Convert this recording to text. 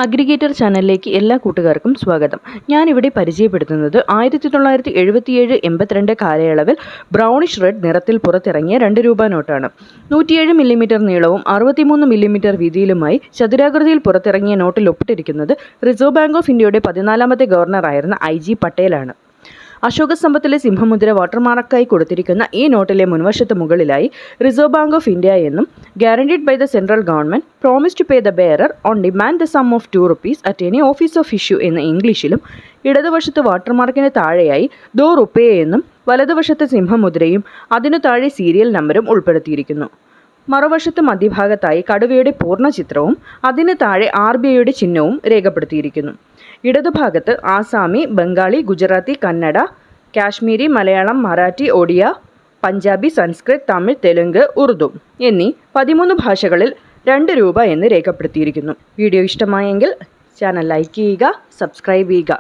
Aggregator ചാനലിലേക്ക് എല്ലാ കൂട്ടുകാർക്കും സ്വാഗതം. ഞാനിവിടെ പരിചയപ്പെടുത്തുന്നത് 1977-82 കാലയളവിൽ ബ്രൗണിഷ് റെഡ് നിറത്തിൽ പുറത്തിറങ്ങിയ 2 രൂപ നോട്ടാണ്. 107 മില്ലിമീറ്റർ നീളവും 63 മില്ലിമീറ്റർ വീതിയിലുമായി ചതുരാകൃതിയിൽ പുറത്തിറങ്ങിയ നോട്ടിൽ ഒപ്പിട്ടിരിക്കുന്നത് റിസർവ് ബാങ്ക് ഓഫ് ഇന്ത്യയുടെ 14ാമത്തെ ഗവർണറായിരുന്ന IG പട്ടേലാണ്. അശോക സ്തംഭത്തിലെ സിംഹമുദ്ര വാട്ടർമാർക്കായി കൊടുത്തിരിക്കുന്ന ഈ നോട്ടിലെ മുൻവശത്ത് മുകളിലായി റിസർവ് ബാങ്ക് ഓഫ് ഇന്ത്യ എന്നും guaranteed by the central government promise to pay the bearer on demand the sum of ₹2 at any office of issue എന്ന ഇംഗ്ലീഷിലും ഇടതുവശത്ത് വാട്ടർമാർക്കിന് താഴെയായി ദോ റുപ്പേ എന്നും വലതുവശത്ത് സിംഹമുദ്രയും അതിനു താഴെ സീരിയൽ നമ്പരും ഉൾപ്പെടുത്തിയിരിക്കുന്നു. മറുവശത്ത് മധ്യഭാഗത്തായി കടുവയുടെ പൂർണ്ണ ചിത്രവും അതിന് താഴെ RBIയുടെ ചിഹ്നവും രേഖപ്പെടുത്തിയിരിക്കുന്നു. ഇടതുഭാഗത്ത് ആസാമി, ബംഗാളി, ഗുജറാത്തി, കന്നഡ, കാശ്മീരി, മലയാളം, മറാഠി, ഒഡിയ, പഞ്ചാബി, സംസ്കൃത്, തമിഴ്, തെലുങ്ക്, ഉറുദു എന്നീ 13 ഭാഷകളിൽ 2 രൂപ എന്ന് രേഖപ്പെടുത്തിയിരിക്കുന്നു. വീഡിയോ ഇഷ്ടമായെങ്കിൽ ചാനൽ ലൈക്ക് ചെയ്യുക, സബ്സ്ക്രൈബ് ചെയ്യുക.